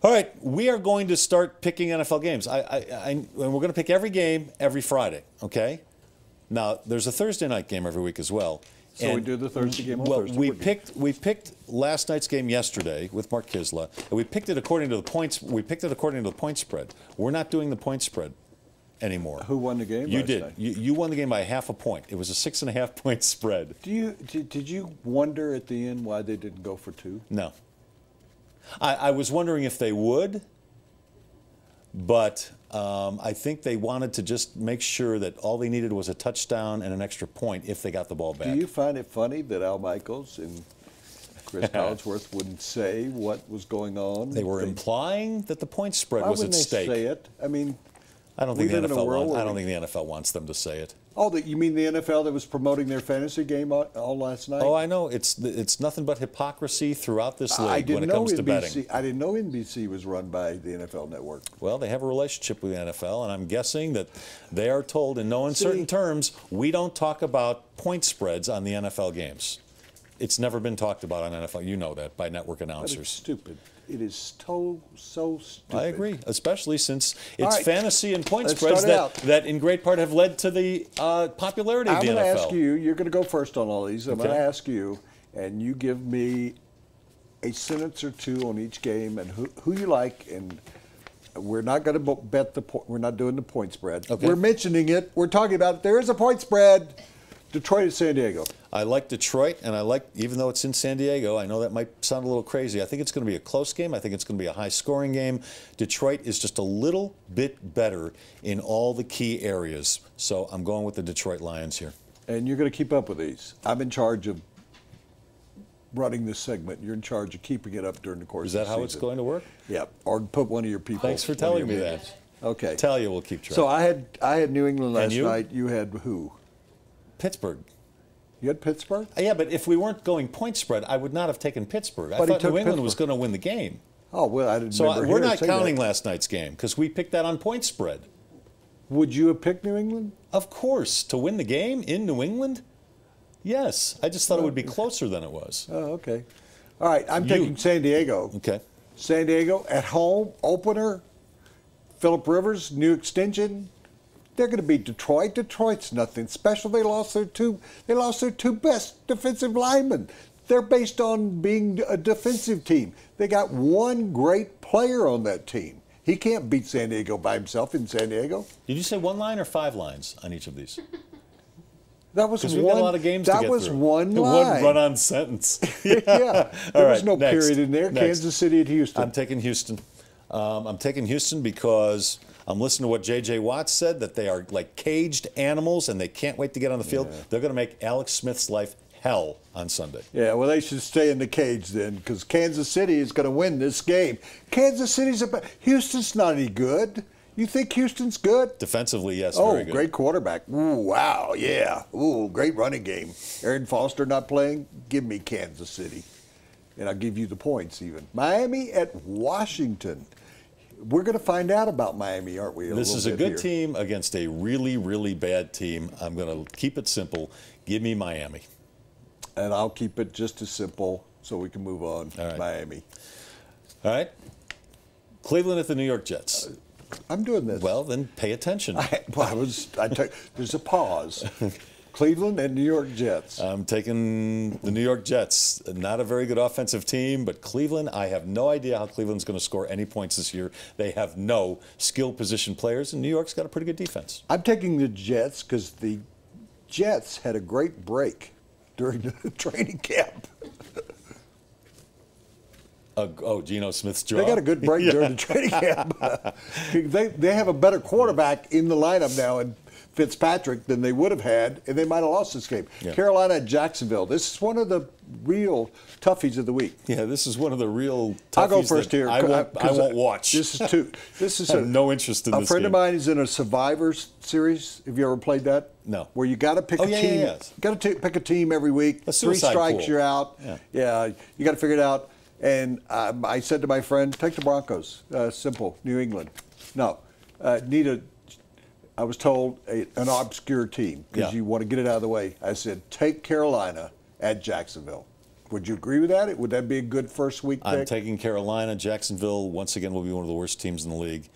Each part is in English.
All right, we are going to start picking NFL games. And we're going to pick every game every Friday, okay? Now, there's a Thursday night game every week as well. So we do the Thursday game on Thursday. We picked last night's game yesterday with Mark Kisla, and we picked it according to the points. We picked it according to the point spread. We're not doing the point spread anymore. Who won the game? You did. You won the game by half a point. It was a 6.5 point spread. Did you wonder at the end why they didn't go for 2? No. I was wondering if they would, but I think they wanted to just make sure that all they needed was a touchdown and an extra point if they got the ball back. Do you find it funny that Al Michaels and Chris Collinsworth wouldn't say what was going on? They were implying that the point spread was at stake. Why wouldn't they say it? I mean, I don't think the NFL wants them to say it. Oh, you mean the NFL that was promoting their fantasy game all last night? Oh, I know. It's nothing but hypocrisy throughout this league when it comes to betting. I didn't know NBC was run by the NFL Network. Well, they have a relationship with the NFL, and I'm guessing that they are told in no uncertain terms, we don't talk about point spreads on the NFL games. It's never been talked about on NFL. You know that by network announcers. But it's stupid. It is so stupid. I agree, especially since it's fantasy and point spreads that in great part have led to the popularity of the NFL. I'm going to ask you, you're going to go first on all these. I'm going to ask you, and you give me a sentence or two on each game and who you like, and we're not going to bet we're not doing the point spread. Okay. We're mentioning it. We're talking about it. There is a point spread. Detroit and San Diego. I like Detroit, and I like, even though it's in San Diego, I know that might sound a little crazy. I think it's going to be a close game. I think it's going to be a high-scoring game. Detroit is just a little bit better in all the key areas. So I'm going with the Detroit Lions here. And you're going to keep up with these. I'm in charge of running this segment. You're in charge of keeping it up during the course of the season. Is that how it's going to work? Yeah. Or put one of your people. Thanks for telling me that. Okay. Talia will keep track. So I had New England last night. You had who? Pittsburgh. You had Pittsburgh? Yeah, but if we weren't going point spread, I would not have taken Pittsburgh. I thought New England was going to win the game. Oh, well, I didn't So we're not counting last night's game because we picked that on point spread. Would you have picked New England? Of course. To win the game in New England? Yes. I just thought it would be closer than it was. Oh, okay. All right, I'm taking San Diego. Okay. San Diego at home, opener. Phillip Rivers, new extension. They're going to beat Detroit. Detroit's nothing special. They lost their two best defensive linemen. They're based on being a defensive team. They got one great player on that team. He can't beat San Diego by himself in San Diego. Did you say 1 line or 5 lines on each of these? That was one. We've got a lot of games to get through. That was one line. One run-on sentence. Yeah. There was no next. period in there. Next. Kansas City at Houston. I'm taking Houston. I'm taking Houston because I'm listening to what J.J. Watt said, that they are like caged animals and they can't wait to get on the field. Yeah. They're going to make Alex Smith's life hell on Sunday. Yeah, well, they should stay in the cage then because Kansas City is going to win this game. Kansas City's Houston's not any good. You think Houston's good? Defensively, yes, very good. Great quarterback. Ooh, wow, yeah. Ooh, great running game. Aaron Foster not playing? Give me Kansas City. And I'll give you the points even. Miami at Washington. We're going to find out about Miami, aren't we? This is a good team against a really, really bad team. I'm going to keep it simple. Give me Miami. And I'll keep it just as simple so we can move on. All right. Miami. All right. Cleveland at the New York Jets. I'm doing this. Well, then pay attention. There's a pause. Cleveland and New York Jets. I'm taking the New York Jets. Not a very good offensive team, but Cleveland, I have no idea how Cleveland's going to score any points this year. They have no skill position players, and New York's got a pretty good defense. I'm taking the Jets because the Jets had a great break during the training camp. Geno Smith's jaw. They got a good break during the training camp. They have a better quarterback in the lineup now in Fitzpatrick than they would have had, and they might have lost this game. Yeah. Carolina at Jacksonville. This is one of the real toughies of the week. Yeah, this is one of the real toughies. I'll go first here. I won't watch. This is I have no interest in this game. A friend of mine is in a Survivors series. Have you ever played that? No. Where you got to pick a team. Yeah. Got to pick a team every week. 3 strikes, you're out. Yeah, you got to figure it out. And I said to my friend, take the Broncos. Simple, New England. No, I was told an obscure team because you want to get it out of the way. I said, take Carolina at Jacksonville. Would you agree with that? Would that be a good first week pick? I'm taking Carolina. Jacksonville, once again, will be one of the worst teams in the league.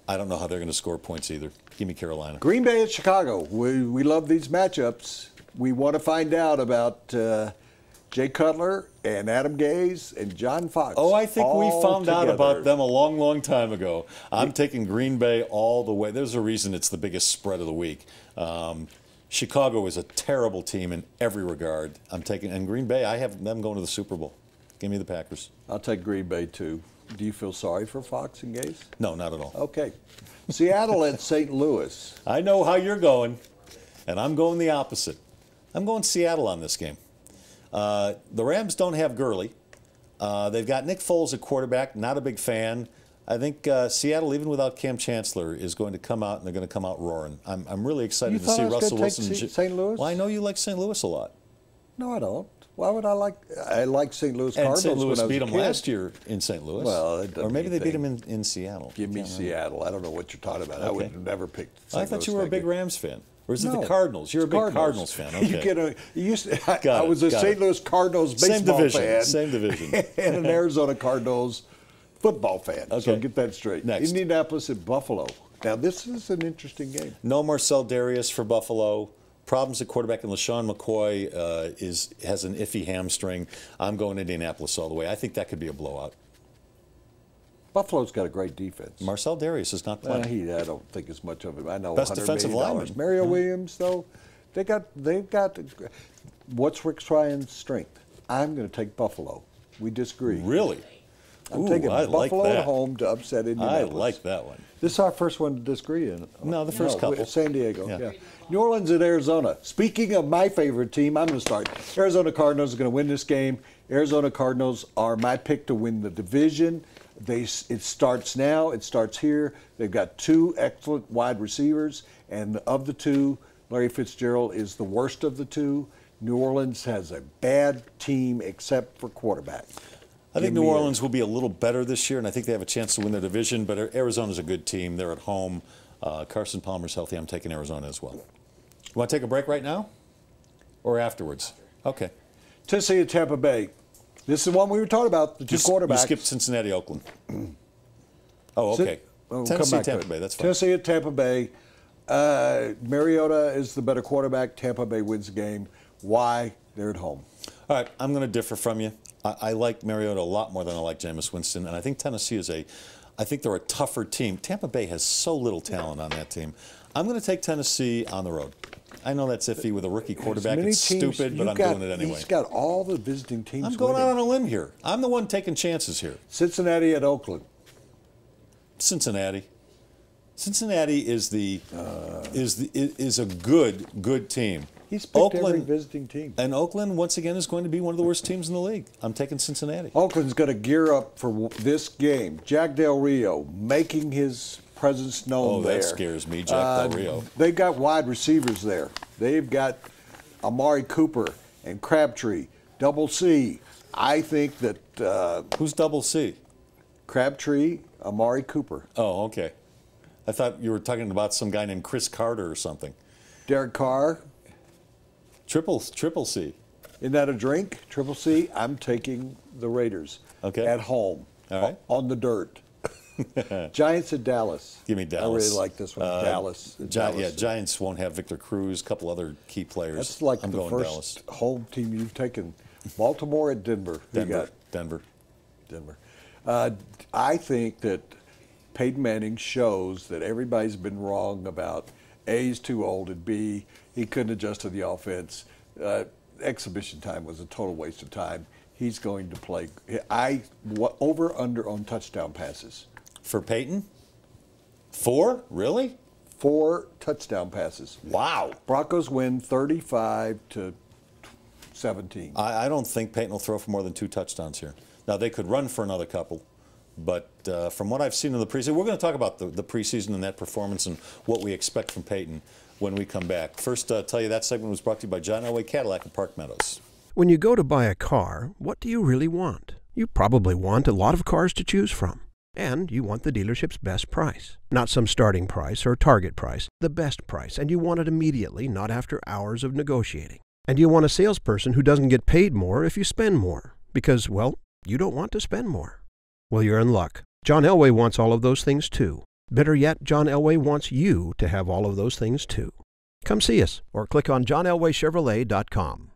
I don't know how they're going to score points either. Give me Carolina. Green Bay at Chicago. We love these matchups. We want to find out about Jay Cutler and Adam Gase and John Fox. Oh, I think we found out about them a long, long time ago. I'm taking Green Bay all the way. There's a reason it's the biggest spread of the week. Chicago is a terrible team in every regard. And Green Bay, I have them going to the Super Bowl. Give me the Packers. I'll take Green Bay too. Do you feel sorry for Fox and Gase? No, not at all. Okay. Seattle at St. Louis. I know how you're going, and I'm going the opposite. I'm going Seattle on this game. The Rams don't have Gurley. They've got Nick Foles at quarterback, not a big fan. I think Seattle, even without Cam Chancellor, is going to come out, and they're going to come out roaring. I'm really excited to see Russell Wilson. St. Louis? Well, I know you like St. Louis a lot. No, I don't. Why would I like? I like St. Louis Cardinals. And St. Louis when I was beat a them kid. last year in St. Louis. Well, or maybe they beat them in Seattle. Give me Seattle. I don't know what you're talking about. Okay. I would have never picked St. I thought Louis you were a big game. Rams fan. Or is it No, the Cardinals? You're a big Cardinals fan. Okay. I was a St. Louis Cardinals baseball fan. Same division. And an Arizona Cardinals football fan. Okay. So get that straight. Next. Indianapolis at Buffalo. Now, this is an interesting game. No Marcel Darius for Buffalo. Problems at quarterback, and LaShawn McCoy has an iffy hamstring. I'm going Indianapolis all the way. I think that could be a blowout. Buffalo's got a great defense. Marcel Darius is not playing. I don't think as much of him. I know Best $100 defensive million. lineman. Mario Williams, though, they've got. What's Rick Ryan's strength? I'm going to take Buffalo. We disagree. Really? I'm taking I like Buffalo that. at home to upset I Indianapolis. like that one. This is our first one to disagree in. No, the first couple. San Diego. Yeah. Yeah. New Orleans at Arizona. Speaking of my favorite team, I'm going to start. Arizona Cardinals are going to win this game. Arizona Cardinals are my pick to win the division. It starts now. It starts here. They've got two excellent wide receivers, and of the two, Larry Fitzgerald is the worst of the two. New Orleans has a bad team except for quarterback. I think New Orleans will be a little better this year, and I think they have a chance to win their division, but Arizona's a good team. They're at home. Carson Palmer's healthy. I'm taking Arizona as well. You want to take a break right now or afterwards? Okay. Tennessee at Tampa Bay. This is one we were talking about, the two quarterbacks. You skipped Cincinnati, Oakland. Oh, okay. Tennessee, Tampa Bay, that's fine. Tennessee at Tampa Bay. Mariota is the better quarterback. Tampa Bay wins the game. Why? They're at home. All right, I'm going to differ from you. I like Mariota a lot more than I like Jameis Winston, and I think Tennessee is I think they're a tougher team. Tampa Bay has so little talent on that team. I'm going to take Tennessee on the road. I know that's iffy with a rookie quarterback. It's stupid, but I'm doing it anyway. He's got all the visiting teams. I'm going winning. out on a limb here. I'm the one taking chances here. Cincinnati at Oakland. Cincinnati. Cincinnati is a good team. He's picked every visiting team. And Oakland, once again, is going to be one of the worst teams in the league. I'm taking Cincinnati. Oakland's going to gear up for this game. Jack Del Rio making his presence known there. Oh, that scares me, Jack Del Rio. They've got wide receivers there. They've got Amari Cooper and Crabtree, Double C. I think that... Who's Double C? Crabtree, Amari Cooper. Oh, okay. I thought you were talking about some guy named Chris Carter or something. Derek Carr. Triple C. Isn't that a drink? Triple C. I'm taking the Raiders. Okay. At home. All right. On the dirt. Giants at Dallas. Give me Dallas. I really like this one. Dallas. Yeah, Giants won't have Victor Cruz, a couple other key players. That's like I'm the going first Dallas. home team you've taken. Baltimore at Denver. Who you got? Denver. I think that Peyton Manning shows that everybody's been wrong about A, he's too old, and B, he couldn't adjust to the offense. Exhibition time was a total waste of time. He's going to play. Over under on touchdown passes. For Peyton? 4? Really? 4 touchdown passes. Wow. Broncos win 35-17. I don't think Peyton will throw for more than 2 touchdowns here. Now, they could run for another couple, but from what I've seen in the preseason, we're going to talk about the preseason and that performance and what we expect from Peyton when we come back. First, tell you that segment was brought to you by John Elway Cadillac in Park Meadows. When you go to buy a car, what do you really want? You probably want a lot of cars to choose from. And you want the dealership's best price. Not some starting price or target price, the best price, and you want it immediately, not after hours of negotiating. And you want a salesperson who doesn't get paid more if you spend more, because, well, you don't want to spend more. Well, you're in luck. John Elway wants all of those things too. Better yet, John Elway wants you to have all of those things too. Come see us or click on johnelwaychevrolet.com.